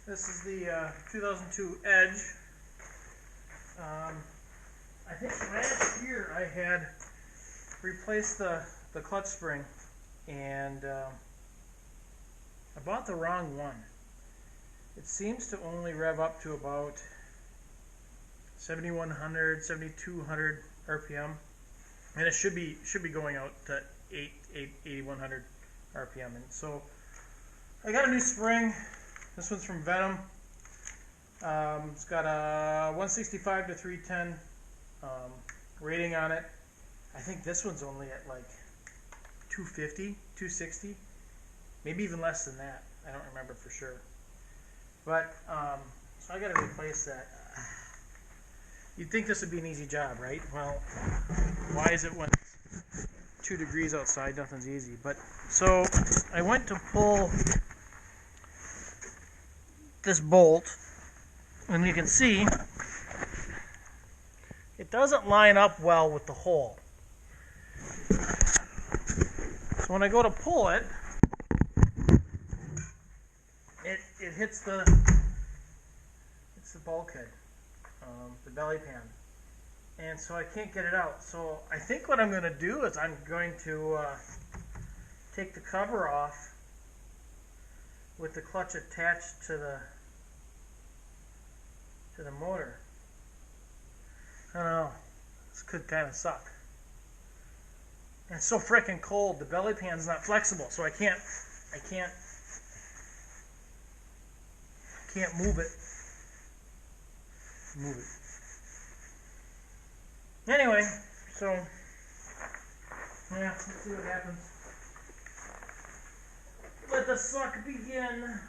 This is the 2002 Edge. I think last year I had replaced the clutch spring, and I bought the wrong one. It seems to only rev up to about 7,100, 7,200 RPM, and it should be going out to 8,100 RPM. And so I got a new spring. This one's from Venom. It's got a 165 to 310 rating on it. I think this one's only at like 250, 260, maybe even less than that. I don't remember for sure. But so I got to replace that. You'd think this would be an easy job, right? Well, why is it when it's 2 degrees outside, nothing's easy? But so I went to pull this bolt, and you can see it doesn't line up well with the hole. So when I go to pull it, it hits the bulkhead, the belly pan, and so I can't get it out. So I think what I'm going to do is I'm going to take the cover off with the clutch attached to the motor. I don't know. This could kind of suck. And it's so frickin' cold. The belly pan's not flexible, so I can't move it. Anyway, so yeah, let's see what happens. Let the suck begin.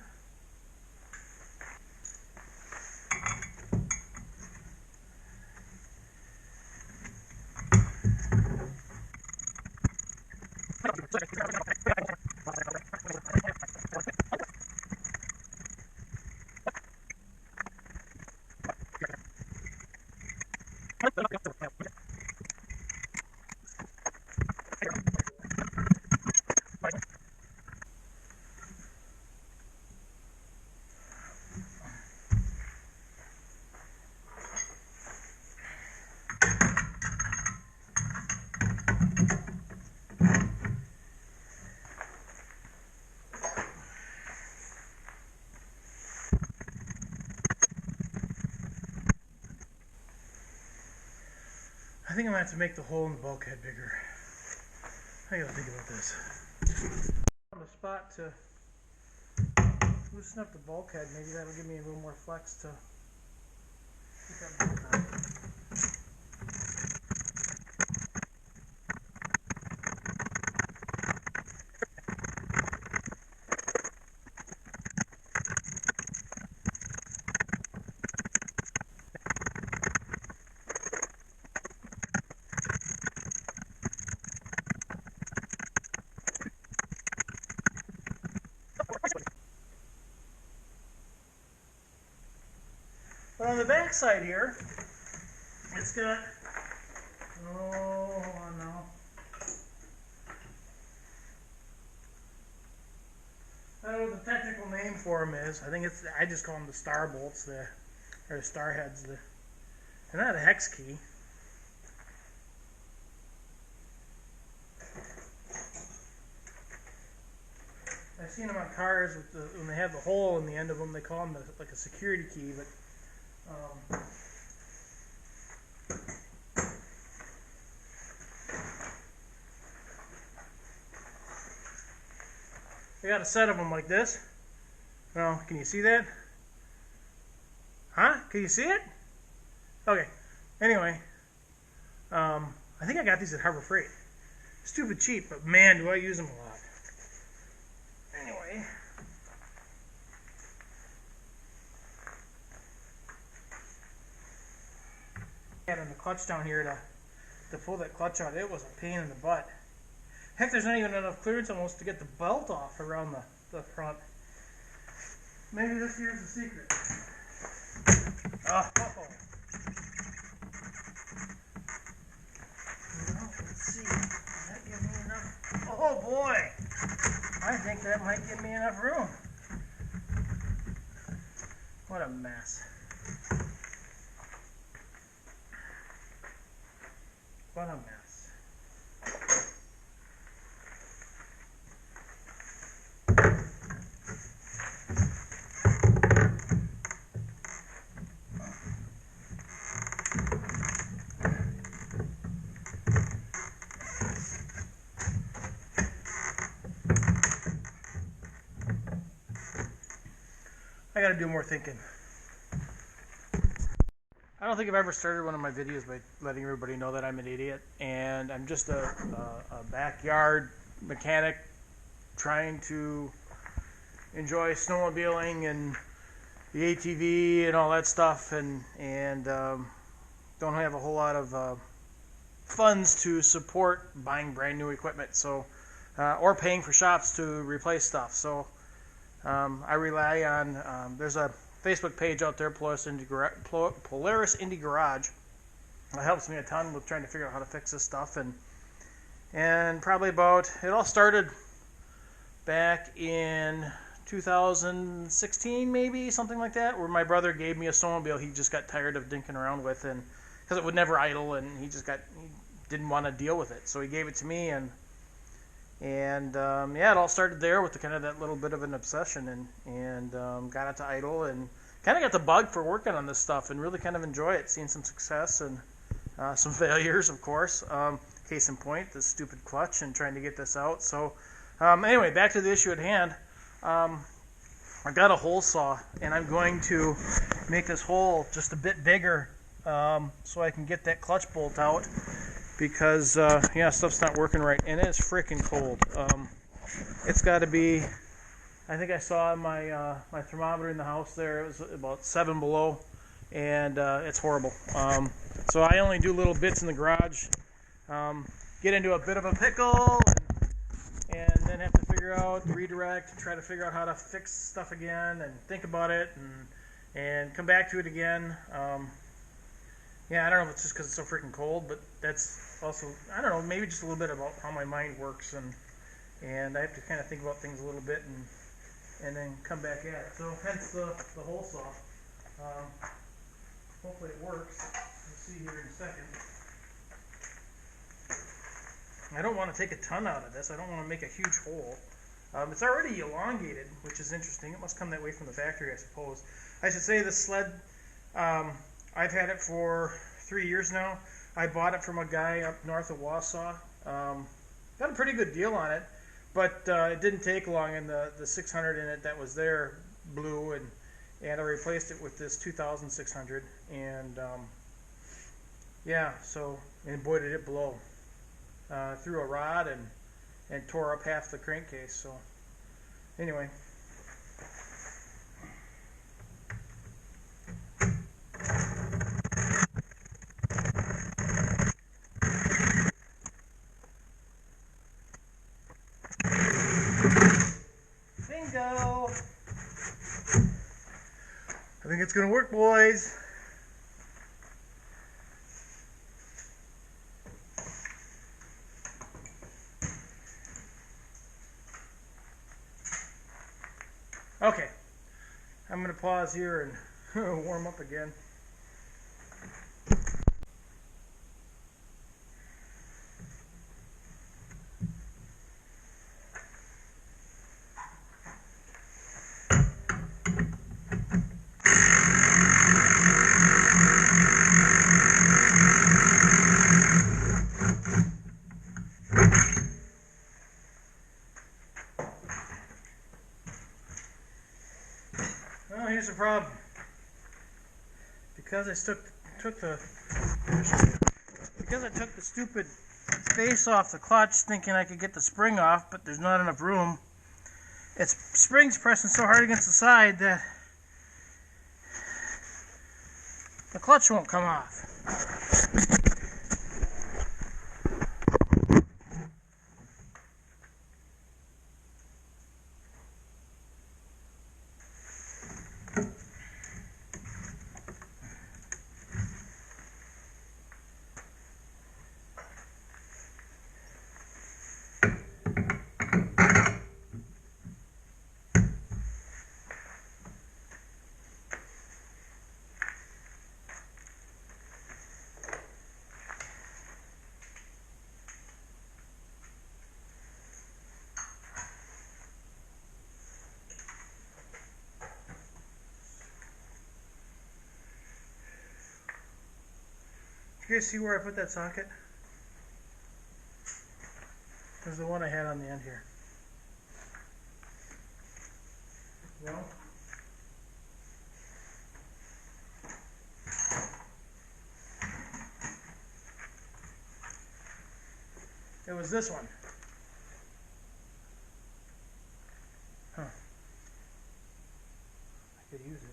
I think I'm going to have to make the hole in the bulkhead bigger. I gotta think about this. On the spot to loosen up the bulkhead, maybe that'll give me a little more flex to get that bolt on. But on the back side here, it's got, oh, hold on now. I don't know what the technical name for them is. I think it's, I just call them the star bolts, or the star heads. They're not a hex key. I've seen them on cars with when they have the hole in the end of them, they call them like a security key, but I got a set of them like this. Well, can you see that? Huh? Can you see it? Okay. Anyway, I think I got these at Harbor Freight. Stupid cheap, but man, do I use them a lot. Anyway. And the clutch down here to pull that clutch out, it was a pain in the butt. Heck, there's not even enough clearance almost to get the belt off around the front. Maybe this here's the secret. Uh-oh. Well, let's see. Does that give me enough? Oh boy! I think that might give me enough room. What a mess. What a mess. I gotta do more thinking. I don't think I've ever started one of my videos by letting everybody know that I'm an idiot and I'm just a backyard mechanic trying to enjoy snowmobiling and the ATV and all that stuff, and don't have a whole lot of funds to support buying brand new equipment, so or paying for shops to replace stuff. So I rely on there's a Facebook page out there, Polaris Indie Garage. It helps me a ton with trying to figure out how to fix this stuff, and probably about, it all started back in 2016, maybe something like that, where my brother gave me a snowmobile he just got tired of dinking around with, and because it would never idle, and he didn't want to deal with it, so he gave it to me, and yeah, it all started there with that little bit of an obsession, and got it to idle, and kind of got the bug for working on this stuff, and really kind of enjoy it, seeing some success and some failures, of course. Case in point, the stupid clutch and trying to get this out. So anyway, back to the issue at hand. I got a hole saw, and I'm going to make this hole just a bit bigger so I can get that clutch bolt out, because yeah, stuff's not working right, and it's freaking cold. It's got to be, I think I saw my my thermometer in the house there, it was about 7 below, and it's horrible. So I only do little bits in the garage, get into a bit of a pickle, and then have to figure out, redirect, try to figure out how to fix stuff again, and think about it, and come back to it again. Yeah, I don't know if it's just because it's so freaking cold, but that's also, I don't know, maybe just a little bit about how my mind works, and I have to kind of think about things a little bit, and then come back at it. So hence the hole saw. Hopefully it works. We'll see here in a second. I don't want to take a ton out of this. I don't want to make a huge hole. It's already elongated, which is interesting. It must come that way from the factory, I suppose. I should say this sled, I've had it for 3 years now. I bought it from a guy up north of Wausau. Got a pretty good deal on it, but it didn't take long, and the 600 in it that was there blew, and I replaced it with this 2600, and yeah, so, and boy did it blow. Threw a rod and tore up half the crankcase. So anyway, bingo! I think it's gonna work, boys. Okay, I'm going to pause here and warm up again. Here's the problem. Because I took the stupid face off the clutch, thinking I could get the spring off, but there's not enough room. Its spring's pressing so hard against the side that the clutch won't come off. You guys see where I put that socket? There's the one I had on the end here. Well, it was this one. Huh. I could use it.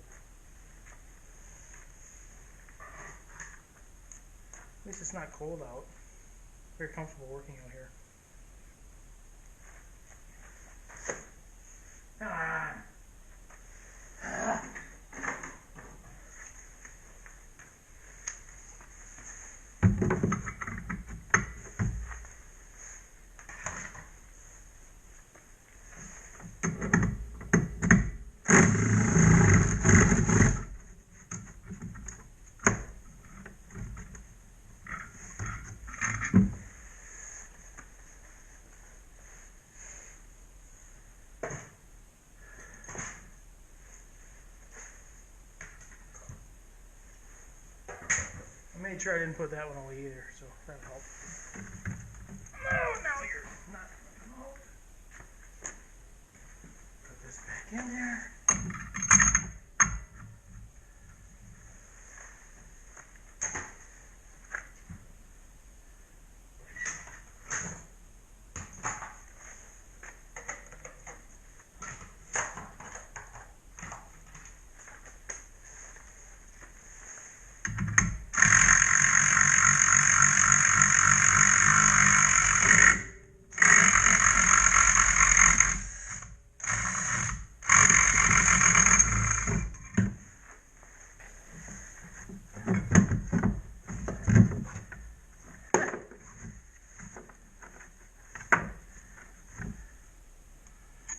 At least it's not cold out. Very comfortable working out here. Come on. I made sure I didn't put that one away either, so that'll help. Oh, now you're not coming out. Put this back in there.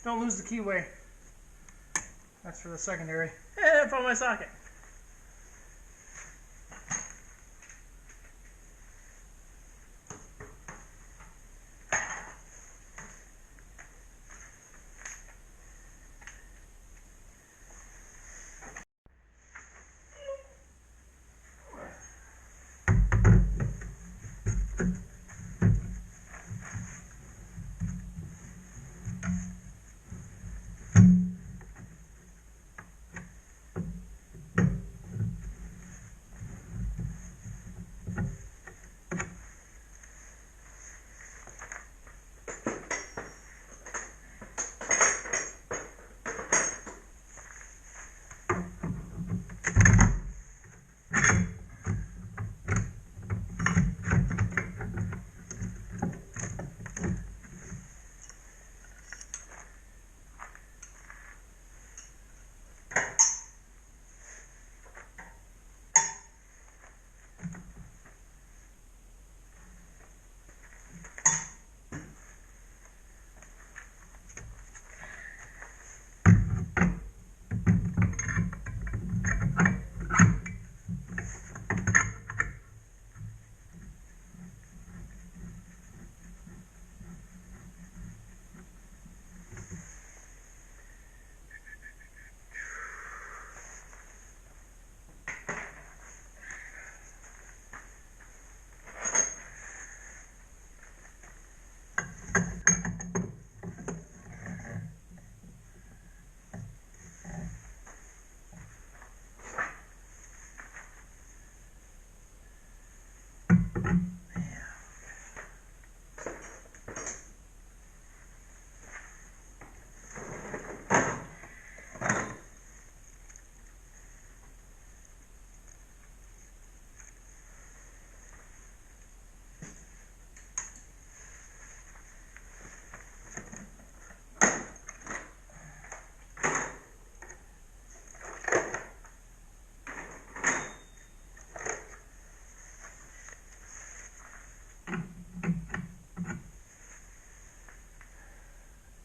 Don't lose the keyway. That's for the secondary. I found my socket.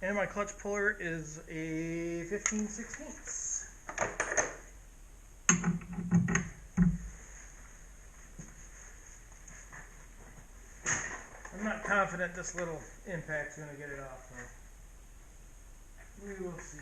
And my clutch puller is a 15/16. I'm not confident this little impact's going to get it off, though. We will see.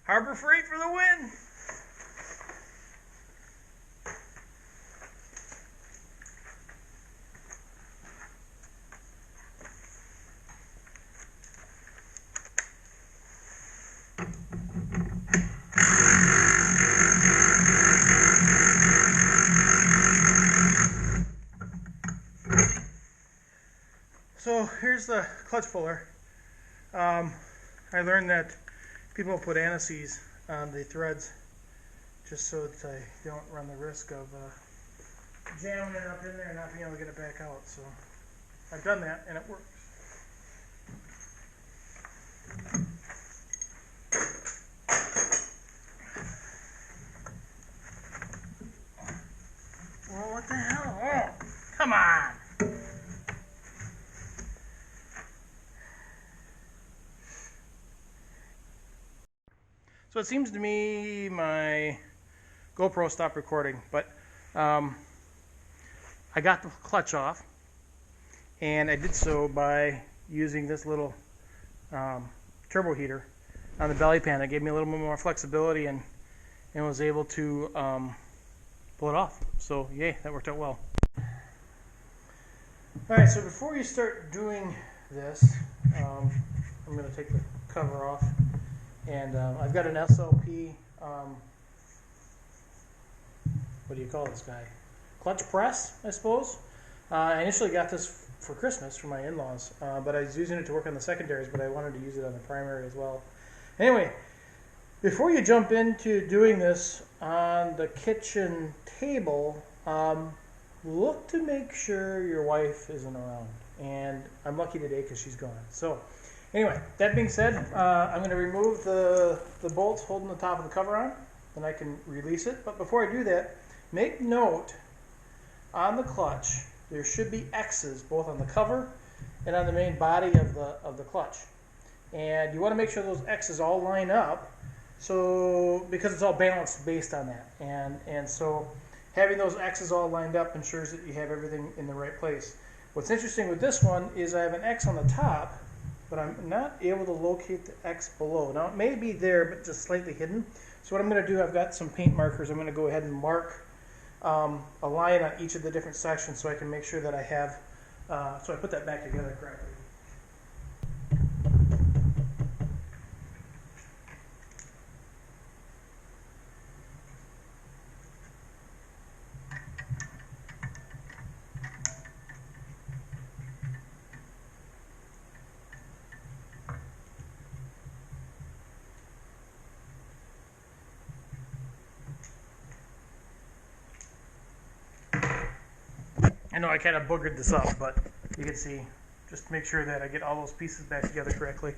Harbor Freight for the win. So here's the clutch puller. I learned that people put anti-seize on the threads just so that I don't run the risk of jamming it up in there and not being able to get it back out. So I've done that and it works. Well, what the hell? Oh, come on! So it seems to me my GoPro stopped recording, but I got the clutch off, and I did so by using this little turbo heater on the belly pan. It gave me a little bit more flexibility and was able to pull it off. So yay, that worked out well. Alright, so before you start doing this, I'm going to take the cover off. And I've got an SLP, what do you call this guy? Clutch press, I suppose. I initially got this for Christmas for my in-laws, but I was using it to work on the secondaries, but I wanted to use it on the primary as well. Anyway, before you jump into doing this on the kitchen table, look to make sure your wife isn't around. And I'm lucky today because she's gone. So anyway, that being said, I'm going to remove the bolts holding the top of the cover on, then I can release it. But before I do that, make note on the clutch, there should be X's both on the cover and on the main body of the clutch. And you want to make sure those X's all line up, so because it's all balanced based on that. And so having those X's all lined up ensures that you have everything in the right place. What's interesting with this one is I have an X on the top, but I'm not able to locate the X below. Now it may be there, but just slightly hidden. So what I'm going to do, I've got some paint markers. I'm going to go ahead and mark a line on each of the different sections so I can make sure that I have, so I put that back together correctly. I know I kind of boogered this up, but you can see just to make sure that I get all those pieces back together correctly.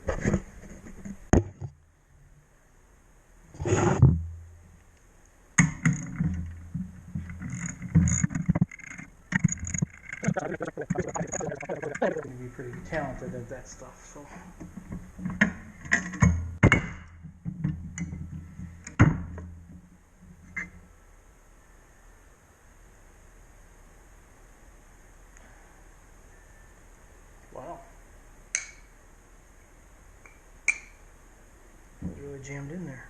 I'm going to be pretty talented at that stuff. So. Wow. It was really jammed in there.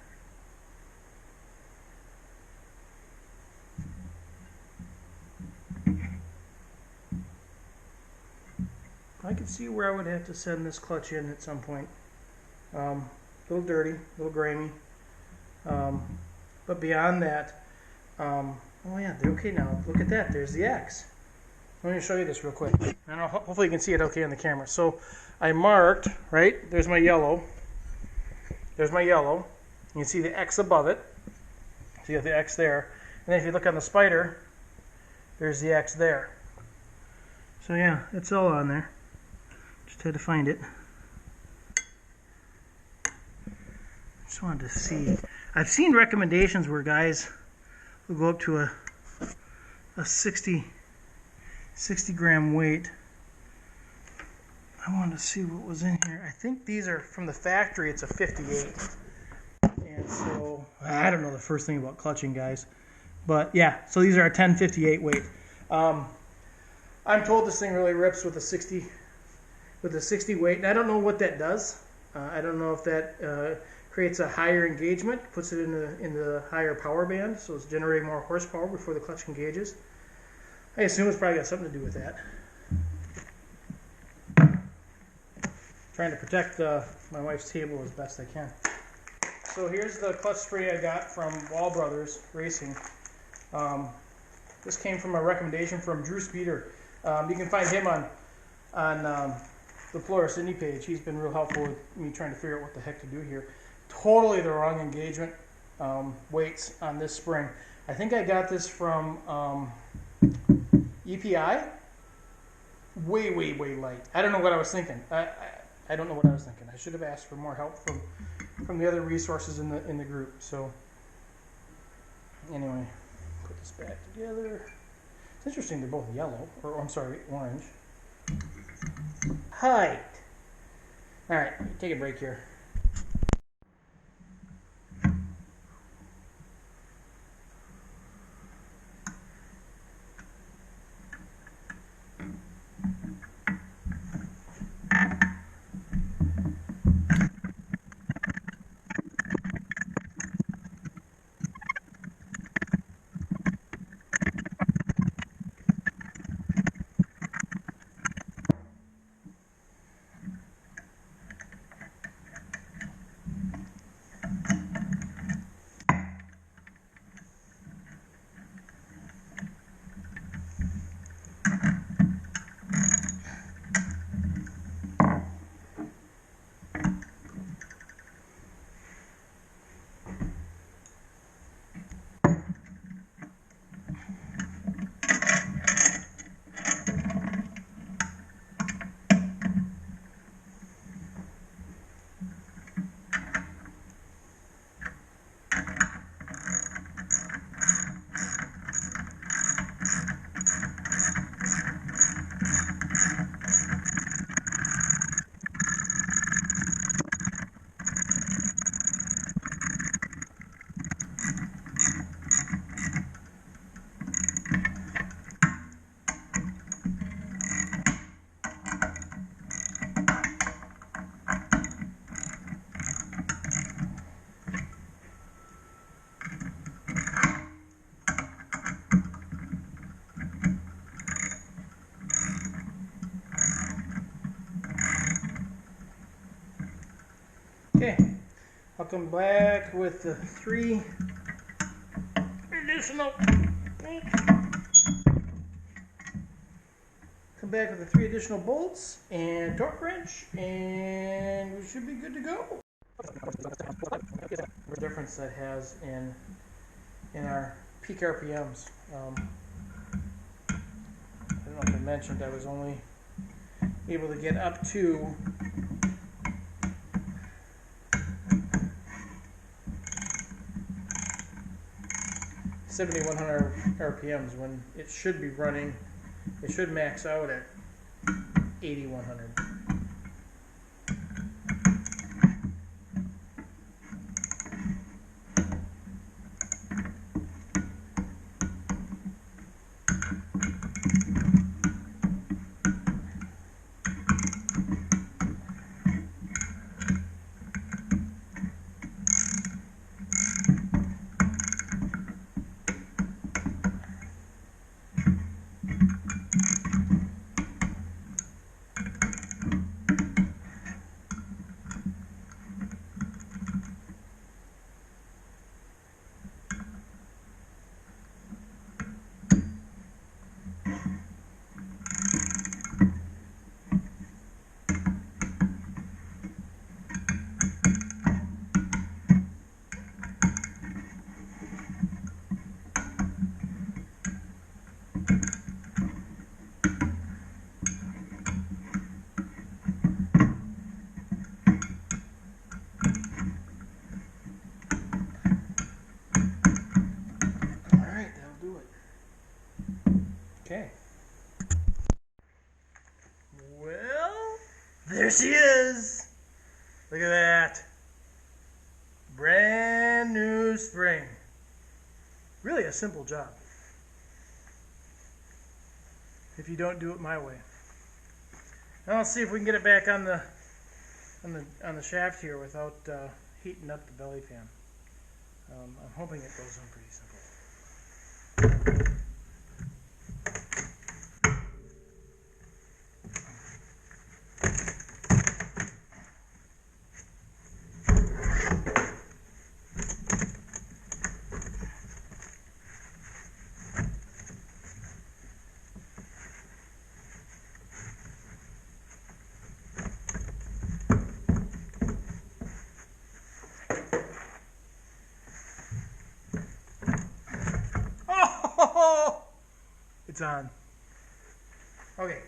I can see where I would have to send this clutch in at some point. A little dirty, a little grimy. But beyond that, oh yeah, okay now. Look at that. There's the X. Let me show you this real quick. And hopefully you can see it okay on the camera. So I marked, right? There's my yellow. There's my yellow. You can see the X above it. So you have the X there. And then if you look on the spider, there's the X there. So yeah, it's all on there. Just had to find it. Just wanted to see. I've seen recommendations where guys will go up to a 60 gram weight. I wanted to see what was in here. I think these are from the factory. It's a 58. And so, I don't know the first thing about clutching, guys. But yeah, so these are a 1058 weight. I'm told this thing really rips with a 60 weight. And I don't know what that does. I don't know if that creates a higher engagement, puts it in the higher power band, so it's generating more horsepower before the clutch engages. I assume it's probably got something to do with that. Trying to protect my wife's table as best I can. So here's the clutch spray I got from Wall Brothers Racing. This came from a recommendation from Drew Speeder. You can find him on the Polaris Indie page. He's been real helpful with me trying to figure out what the heck to do here. Totally the wrong engagement weights on this spring. I think I got this from EPI. Way light. I don't know what I was thinking. I don't know what I was thinking. I should have asked for more help from the other resources in the group. So anyway, put this back together. It's interesting they're both yellow, or I'm sorry, orange. Height. All right, take a break here. Okay, I'll come back with the 3 additional bolts. Come back with the 3 additional bolts and torque wrench, and we should be good to go. The difference that has in our peak RPMs. I don't know if I mentioned I was only able to get up to 7,100 RPMs when it should be running. It should max out at 8,100. Okay. Well, there she is. Look at that. Brand new spring. Really a simple job, if you don't do it my way. Now let's see if we can get it back on the shaft here without heating up the belly fan. I'm hoping it goes on pretty simple. It's on. Okay.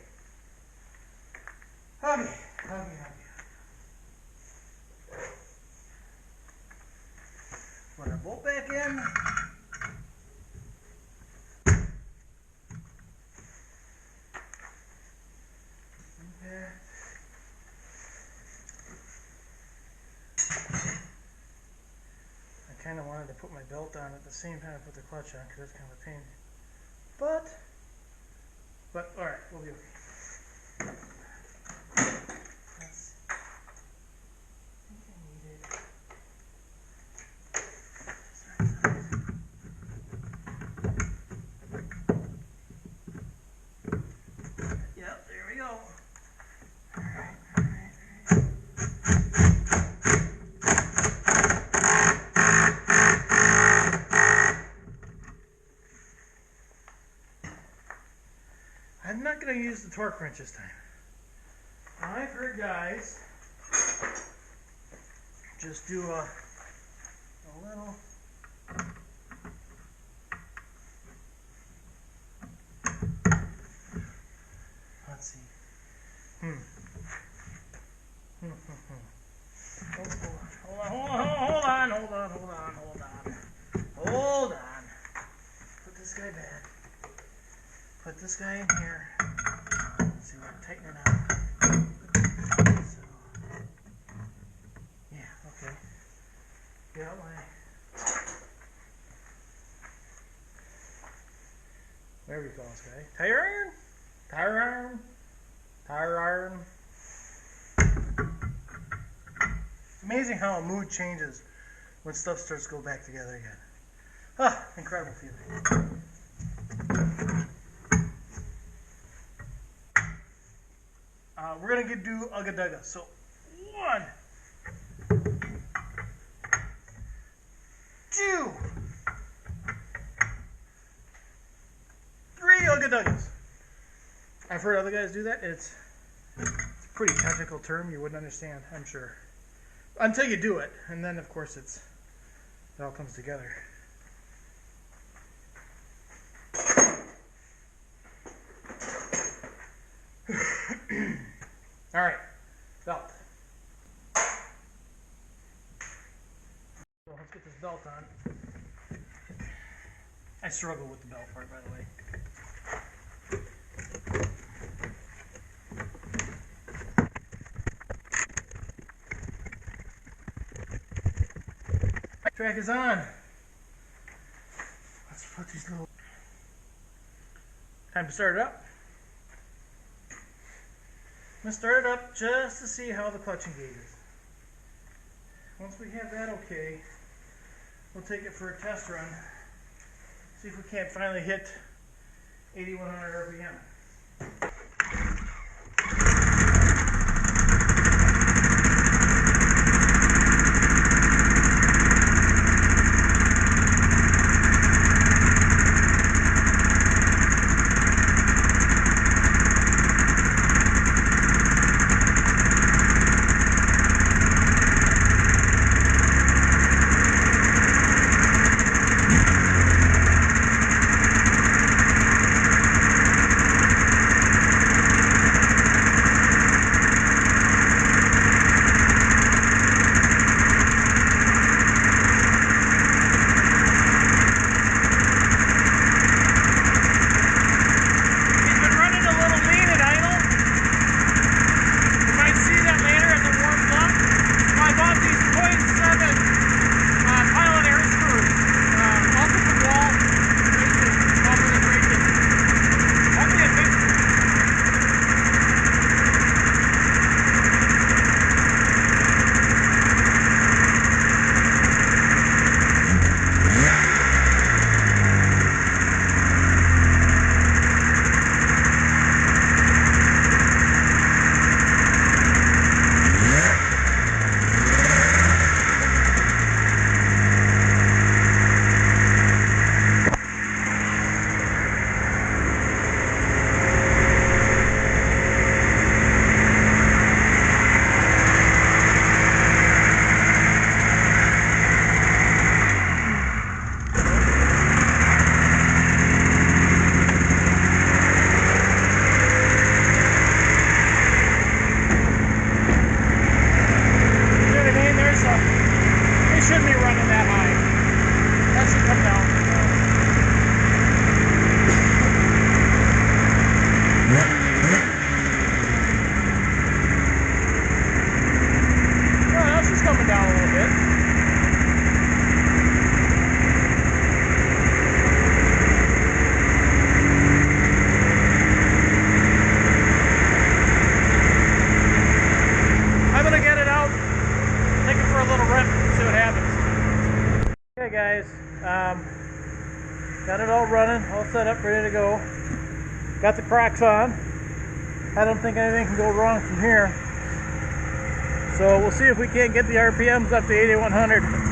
Put our bolt back in. There. I kind of wanted to put my belt on at the same time I put the clutch on because that's kind of a pain. But all right, we'll be okay. Let's see. I think I need it. Yep, there we go. All right. I'm not going to use the torque wrench this time. I've heard guys just do a little let's see. Hold on. Put this guy back. Put this guy in here. Let's see, we're tightening it up. So, yeah, okay. Got my, whatever you call this guy. Tire iron? Tire iron? Tire iron? It's amazing how a mood changes when stuff starts to go back together again. Ah, incredible feeling. We're going to do Ugga Dugga. So, 1, 2, 3 Ugga Duggas. I've heard other guys do that. It's a pretty technical term you wouldn't understand, I'm sure. Until you do it. And then, of course, it all comes together. All right, belt. So let's get this belt on. I struggle with the belt part, by the way. Track is on. Let's put these little... Time to start it up. I'm going to start it up just to see how the clutch engages. Once we have that okay, we'll take it for a test run. See if we can't finally hit 8,100 RPM. Got it all running, all set up, ready to go. Got the cracks on. I don't think anything can go wrong from here. So we'll see if we can't get the RPMs up to 8,100.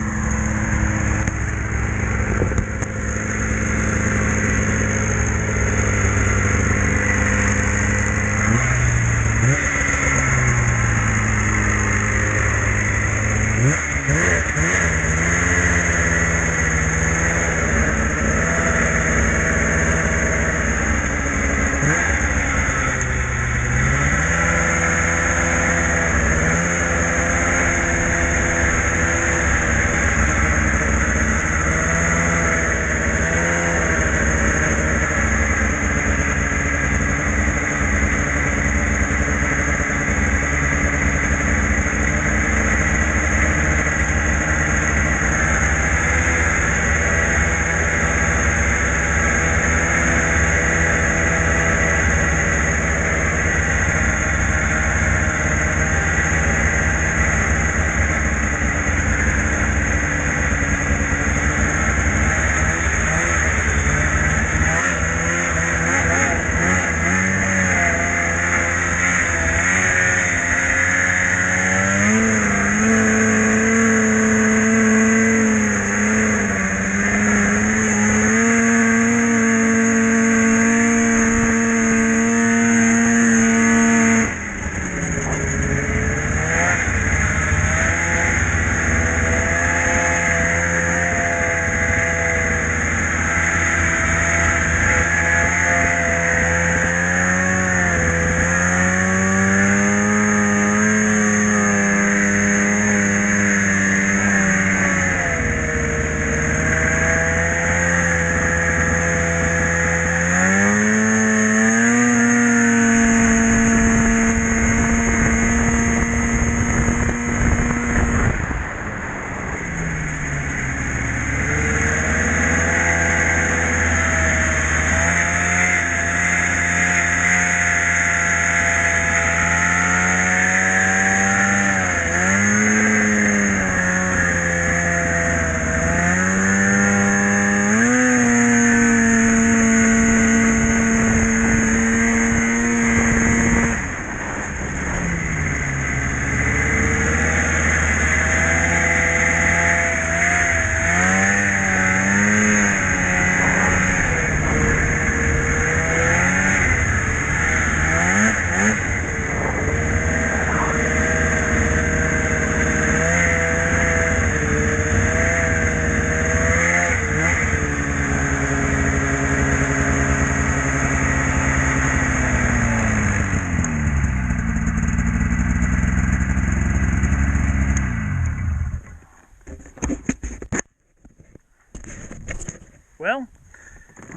Well,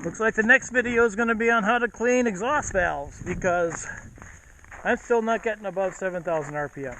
looks like the next video is going to be on how to clean exhaust valves, because I'm still not getting above 7,000 RPM.